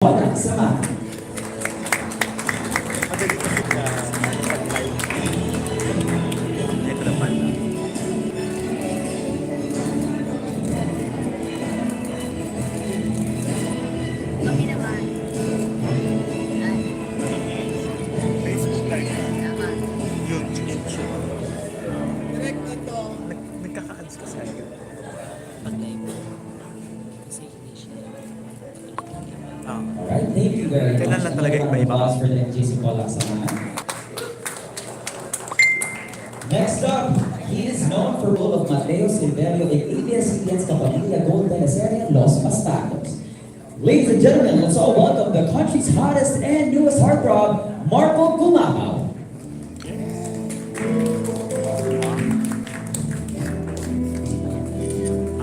walang sama. Nagkaka-ads ka sa'yo. Alright, thank you very much. Kailan lang talaga iba-iba? For the MJC Palaksangan. Next up, he is known for the role of Mateo Silverio in ABS-CBN's Kapamilya Gold teleserye Los Bastardos. Ladies and gentlemen, let's all welcome the country's hottest and newest heartthrob, Marco Gumao.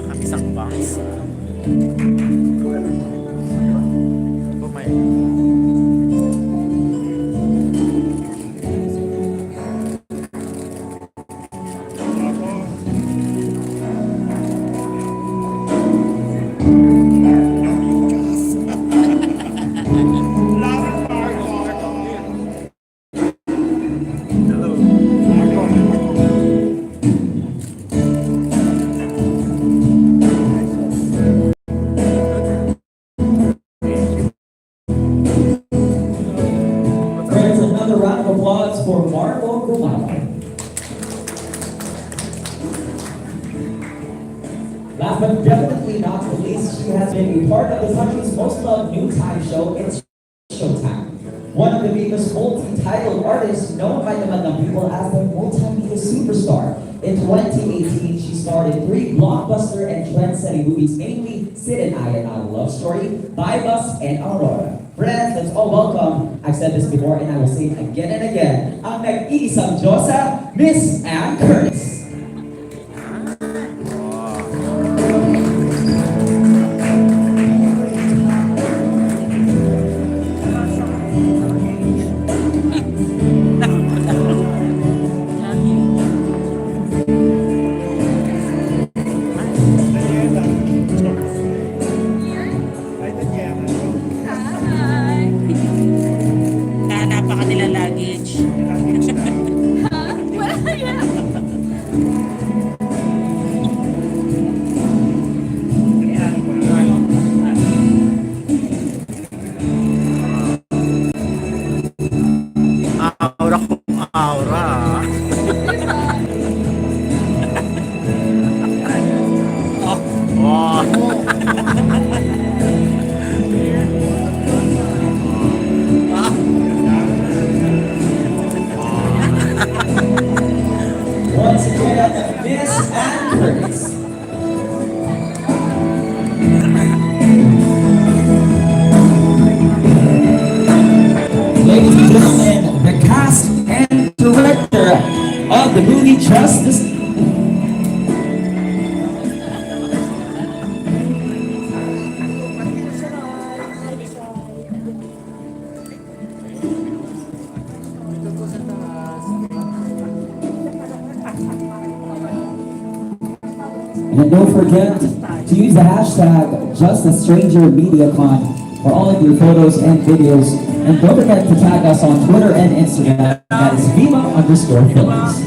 Ang isang box. For Marco Gumao. Last but definitely not the least, she has been a part of the country's most loved noontime show, It's Showtime. One of the biggest multi-titled artists known by the Madam people as the multimedia superstar. In 2018, she starred in 3 blockbuster and trend-setting movies, namely Sid and I Are Not a Love Story, By Bus, and Aurora. Friends, let's all welcome, I've said this before and I will say it again and again, ang nag-iisang Diyosa, Miss Ann Curtis. Once again, Miss Ann Curtis. Ladies and gentlemen, the cast and director of the movie Justice. And don't forget to use the hashtag JustAStrangerMediaCon for all of your photos and videos. And don't forget to tag us on Twitter and Instagram. That is Viva_Philippines.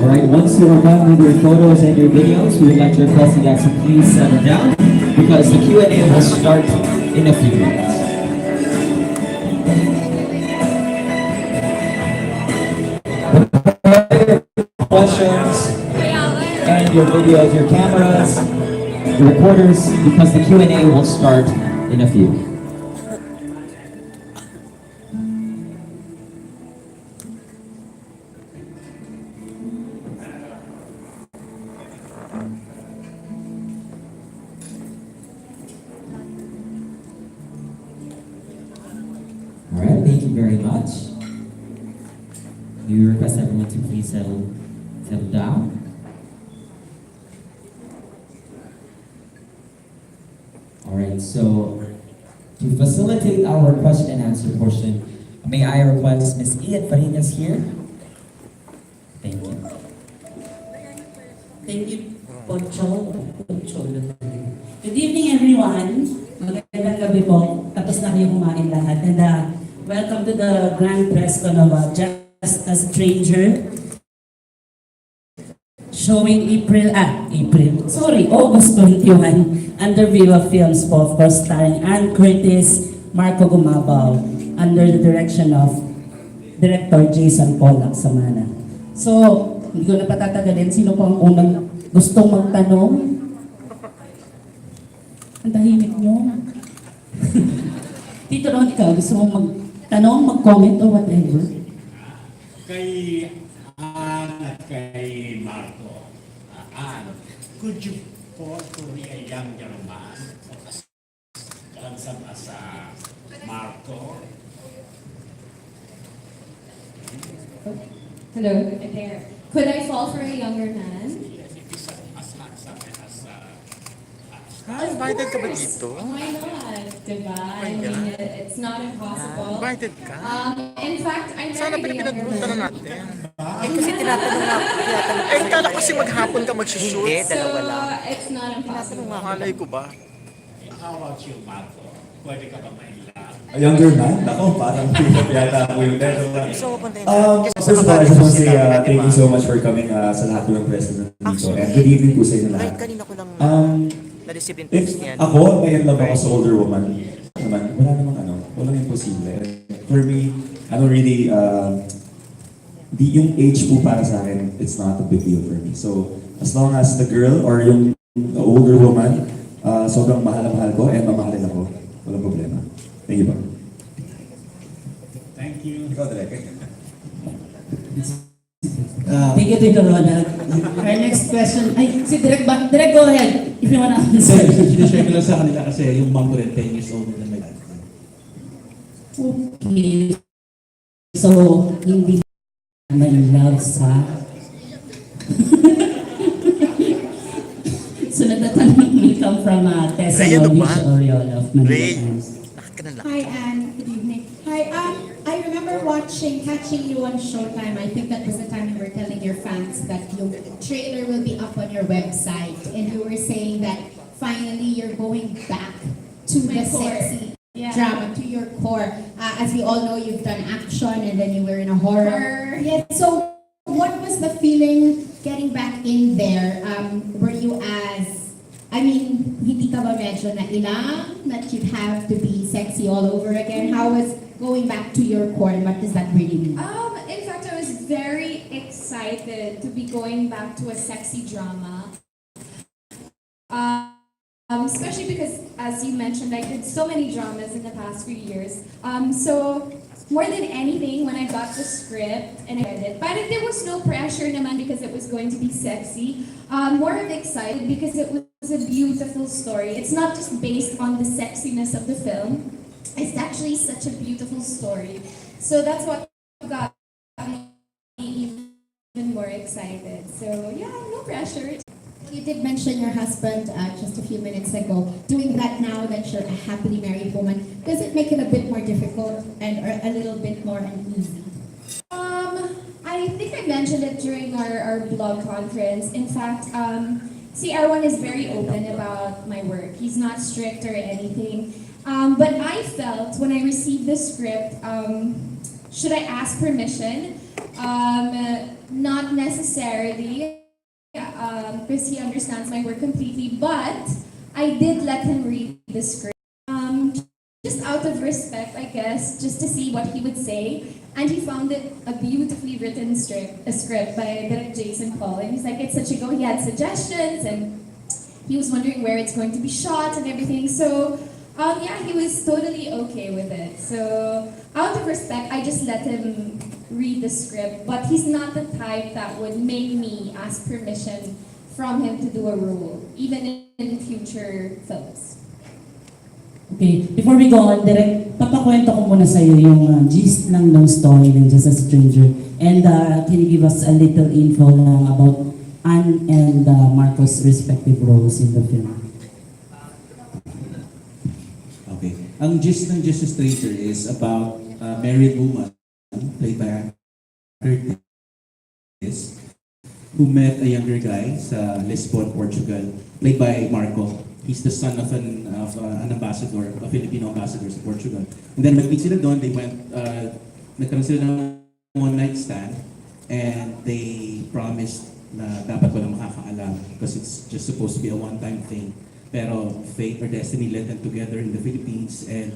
Alright, once you are done with your photos and your videos, we would like to request you guys to please settle down because the Q&A will start in a few minutes. Questions and your videos, your cameras, your recorders, because the Q&A will start in a few. Alright, thank you very much. We request everyone to please settle down. Alright, right, so to facilitate our question and answer portion, may I request Ms. Ian Farinas here? Thank you. Thank you, Poncho. Good evening, everyone. Magandang gabi po. Tapos na kayo kumain lahat. And welcome to the grand press con of Just a Stranger. Showing August 21, under Viva Films po, of course, starring Ann Curtis, Marco Gumabaw, under the direction of Director Jason Pollack Samana. So, hindi ko na patatagalin. Sino po ang unang gustong magtanong? Ang tahimik nyo. Tito Ron, ikaw, gusto mong magtanong, mag-comment, or whatever? Kay Ann at kay Marco. Ann, could you portray a younger man handsome as Marco? Hello, I'm there. Could I fall for a younger man? Yes, if he's as handsome as Invited ka ba dito? Why not? Diba? I mean, it's not impossible. Invited ka? In fact, I Sana married a younger pinagpunta na man. natin. Kasi tinatanong nga, Eh, kala ko kasi maghapon ka magsushoot. Hindi, So, dalawa lang. it's not impossible. Malay ko ba? how about you, Marco? Pwede ka ba mahilang? A younger man? Ako, parang pick-up yata ako yung Gusto ko puntahin na. Kasi First of all, I just want to say sila, thank diba? you so much for coming sa lahat ng president dito. And good evening po sa inyo Kahit lahat. kanina ko lang na-receive yung If text niyan. ako, may love ako sa older woman, naman, wala namang walang imposible. For me, I don't really, yung age po para sa akin, it's not a big deal for me. So, as long as the girl or yung older woman, sobrang mahal na mahal ko and mamahalin ako, walang problema. Thank you po. Thank you. Ikaw talaga. Thank you, Tito Ronald. Our next question, si Direk ba? Direk, go ahead, if you wanna answer. Sinishare ko lang sa kanila kasi yung mom ko rin 10 years old na may Okay. So, hindi may love sa... Sunod na tanong will come from Tessa Ray, ano ba? Lovish Oriol of Manila Ray. Times. Bakit ka na lang? Hi, Anne. Good evening. Hi, I remember catching you on Showtime. I think that was the time you were telling your fans that your trailer will be up on your website. And you were saying that finally you're going back to the sexy drama, to your core. As we all know, you've done action and then you were in a horror. Yeah, so what was the feeling getting back in there? Were you hindi ka ba medyo nailang that you'd have to be sexy all over again? How was going back to your core and what does that really mean? In fact, I was very excited to be going back to a sexy drama. Especially because, as you mentioned, I did so many dramas in the past few years. So, more than anything, when I got the script and I read it, but there was no pressure naman because it was going to be sexy. More of excited because it was a beautiful story. It's not just based on the sexiness of the film. It's actually such a beautiful story. So that's what got me even more excited. So yeah, no pressure. You did mention your husband just a few minutes ago. Doing that now that you're a happily married woman, does it make it a bit more difficult and a little bit more uneasy? I think I mentioned it during our blog conference. In fact, Erwan is very open about my work. He's not strict or anything. But I felt when I received the script, should I ask permission? Not necessarily, because he understands my work completely, but I did let him read the script. Just out of respect, I guess, just to see what he would say. And he found it a beautifully written script by Director Jason Paul. And he's like, it's such a go. He had suggestions and he was wondering where it's going to be shot and everything. So, yeah, he was totally okay with it. So, out of respect, I just let him read the script. But he's not the type that would make me ask permission from him to do a role, even in future films. Okay, before we go on, Direk, papakwento ko muna sa'yo yung gist lang ng story ng Just a Stranger. And can you give us a little info lang about Ann and Marco's respective roles in the film? Okay. Ang gist ng Just a Stranger is about a married woman played by Curtis who met a younger guy sa Lisbon, Portugal, played by Marco. He's the son of an ambassador, a Filipino ambassador sa Portugal. And then nag-meet sila doon, they went, nagkaroon sila ng one night stand, and they promised na dapat walang makakaalam because it's just supposed to be a one-time thing. Pero fate or destiny led them together in the Philippines, and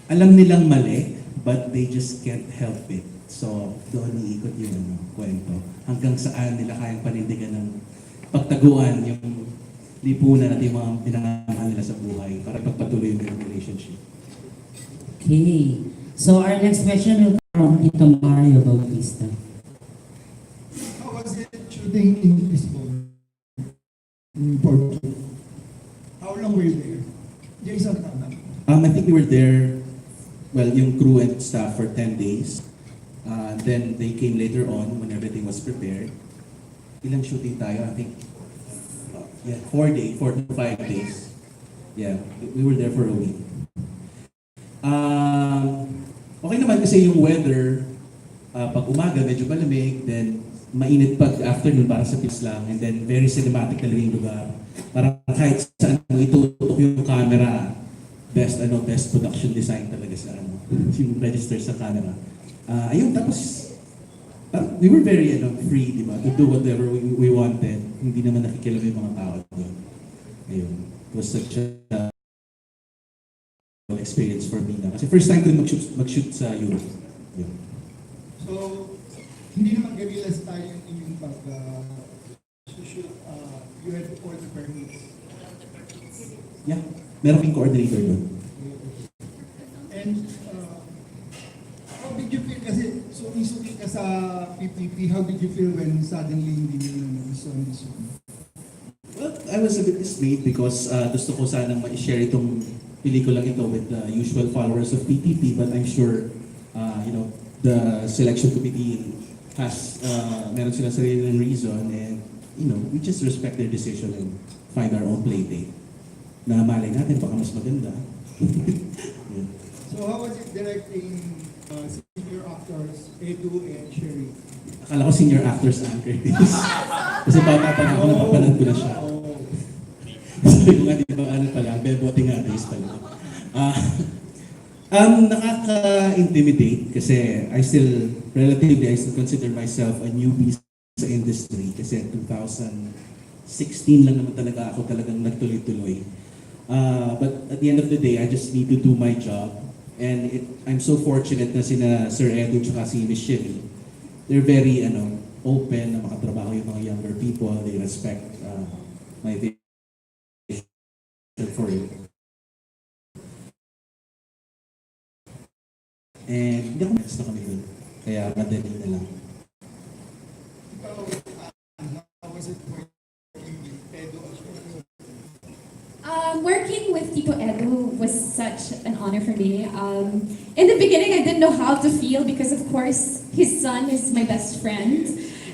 alam nilang mali, but they just can't help it. So, doon iikot yung kwento. Hanggang saan nila kayang panindigan ng pagtaguan yung lipunan at yung mga pinangamahal nila sa buhay para pagpatuloy yung relationship. Okay. So our next question will come from Tito Mario Bautista. How was it shooting in Lisbon? In Portugal? How long were you there? Jason, tama. I think we were there, well, yung crew and staff for 10 days. Then they came later on when everything was prepared. Ilang shooting tayo? I think 4 to 5 days. Yeah, we were there for a week. Okay naman kasi yung weather, pag umaga medyo malamig, then mainit pag afternoon para sa tips lang, and then very cinematic talaga yung lugar. Parang kahit saan mo itutok yung camera, best production design talaga sa yung register sa camera. Ayun, tapos we were very free, di ba? To do whatever we wanted. Hindi naman nakikialam yung mga tao doon. Ayun. It was such a experience for me na. Kasi first time ko mag-shoot sa Europe. Ayun. So, hindi naman guerrilla style yung inyong pag-shoot. You had to order permits. Yeah. Meron kang coordinator doon. And how did you feel? Kasi suki-suki ka sa PPP. How did you feel when suddenly hindi nyo na gusto? Well, I was a bit dismayed because gusto ko sanang ma-share itong pelikulang ito with the usual followers of PPP, but I'm sure, the selection committee has, meron silang sarili ng reason, and, we just respect their decision and find our own play date. Na malay natin, baka mas maganda. Yeah. So how was it directing senior actors, Edu and Sherry? Akala ko senior actors anchor. Kasi bata pa na ako, napapanood ko na siya. Sabi ko nga, di ba, pala, bebote nga, days pala. Nakaka-intimidate kasi I still consider myself a newbie sa industry kasi 2016 lang naman talaga ako talagang nagtuloy-tuloy. But at the end of the day, I just need to do my job. And I'm so fortunate na sina Sir Edu at si Miss Sherry. They're very open na makatrabaho yung mga younger people. They respect my vision for it. And hindi ako na kami dun. Kaya madali na lang. How was it working with Edu and Sherry? Working with Tito Edu was such an honor for me. In the beginning, I didn't know how to feel because, of course, his son is my best friend.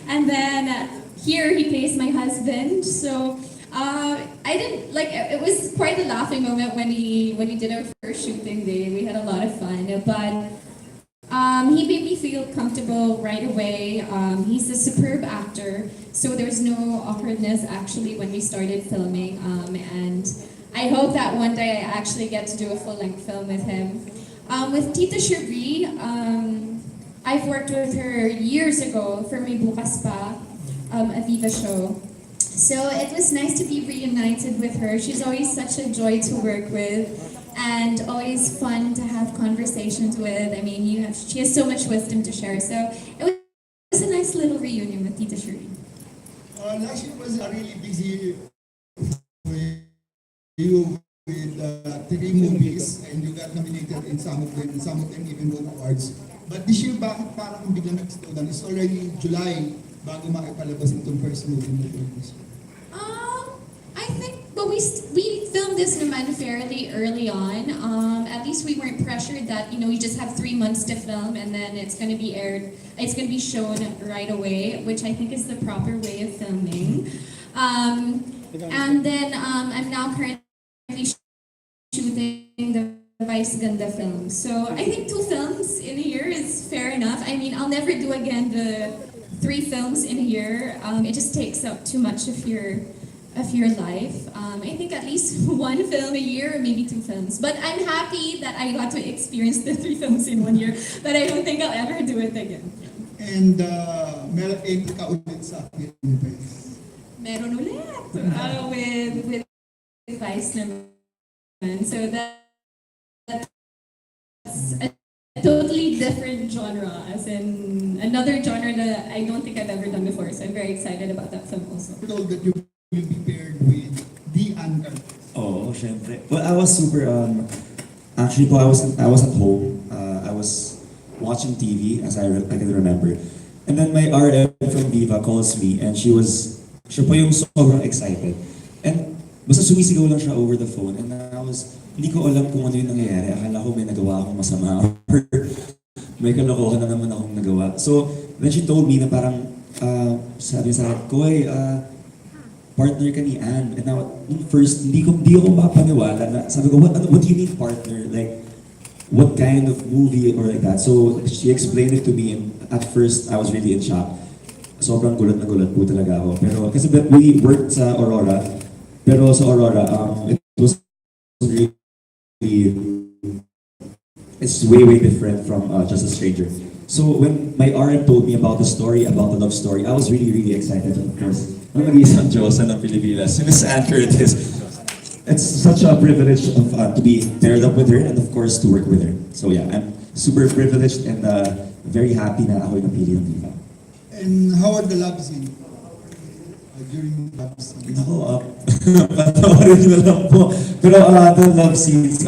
And then here he plays my husband. So I didn't it was quite a laughing moment when we did our first shooting day. We had a lot of fun, but he made me feel comfortable right away. He's a superb actor, so there's no awkwardness actually when we started filming. And I hope that one day I actually get to do a full-length film with him. With Tita Cherie, I've worked with her years ago for my Bukas Pa, a Viva show. So it was nice to be reunited with her. She's always such a joy to work with and always fun to have conversations with. I mean, she has so much wisdom to share. So it was a nice little reunion with Tita Cherie. Last year was really busy with you with 3 movies, and you got nominated in some of them, and some of them even won awards. But this year, bakit parang biglang nag-slow down? It's already July bago makipalabas itong first movie mo. I think, well, we filmed this naman fairly early on. At least we weren't pressured that, we just have 3 months to film and then it's going to be aired, it's going to be shown right away, which I think is the proper way of filming. And then I'm now currently shooting the Vice Ganda film. So I think 2 films in a year is fair enough. I mean, I'll never do again the 3 films in a year. It just takes up too much of your life. I think at least 1 film a year, or maybe 2 films. But I'm happy that I got to experience the 3 films in 1 year. But I don't think I'll ever do it again. And meron ka ulit sa Philippines. Meron ulit with Vice naman. So that's a totally different genre, as in another genre that I don't think I've ever done before. So I'm very excited about that film also. Told that you will be paired with the anchor. Oh, syempre. Well, I was super, actually po, I was at home. I was watching TV, as I can remember. And then my RM from Viva calls me, and siya po yung sobrang excited. And basta sumisigaw lang siya over the phone, and hindi ko alam kung ano yung nangyayari. Akala ko may nagawa akong masama, or may kalokohan na naman akong nagawa. So, then she told me na parang, sabi sa akin, Koy, partner ka ni Anne. And now, first, hindi ako mapaniwala na, sabi ko, what do you mean partner? Like, what kind of movie or like that? So, she explained it to me, and at first, I was really in shock. Sobrang gulat na gulat po talaga ako. Pero, kasi we worked sa Aurora, pero sa Aurora, it was really, it's way different from Just a Stranger. So, when my RM told me about the story, about the love story, I was really excited, of course. Nag-iisang Diyosa ng Pilipinas, Miss Anne Curtis. It's such a privilege to be paired up with her, and of course to work with her. So yeah, I'm super privileged and very happy na ako yung napili ng Viva. And how are the love scene? During the love scene? Ako, panoorin na lang po. Pero the love scenes,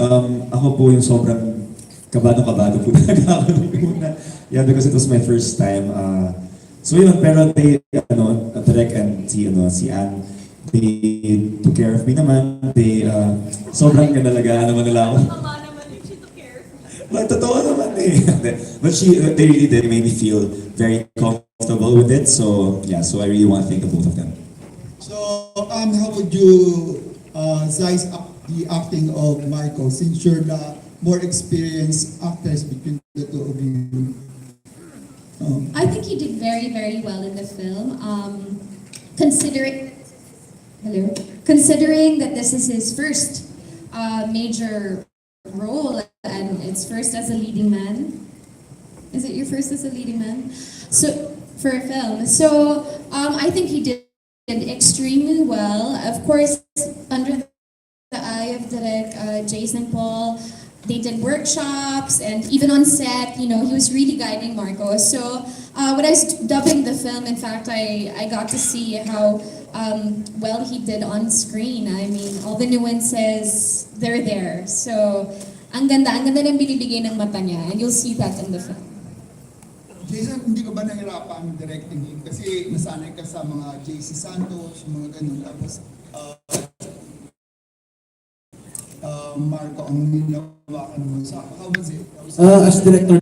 ako po yung sobrang kabado po talaga ako nung una. Yeah, because it was my first time. So yun, pero Direk and si Anne, they took care of me naman. They, sobrang ganalagaan naman nila ako. Mama naman yung she took care of me. But totoo naman eh. But they really did make me feel very comfortable with it. So yeah, so I really want to thank the both of them. So, how would you size up the acting of Marco, since you're the more experienced actress between the two of you? I think he did very well in the film. Considering that this is his first major role and it's first as a leading man. Is it your first as a leading man? So for a film. So I think he did extremely well. Of course, under the eye of Direk Jason Paul, they did workshops, and even on set, he was really guiding Marco. So when I was dubbing the film, in fact, I got to see how well he did on screen. I mean, all the nuances, they're there. So, ang ganda ng binibigay ng mata niya, and you'll see that in the film. Jason, hindi ka ba nahirapan directing him? Kasi nasanay ka sa mga JC Santos, mga ganun. Tapos, Marco, ang ninawakan mo sa, how was it? As director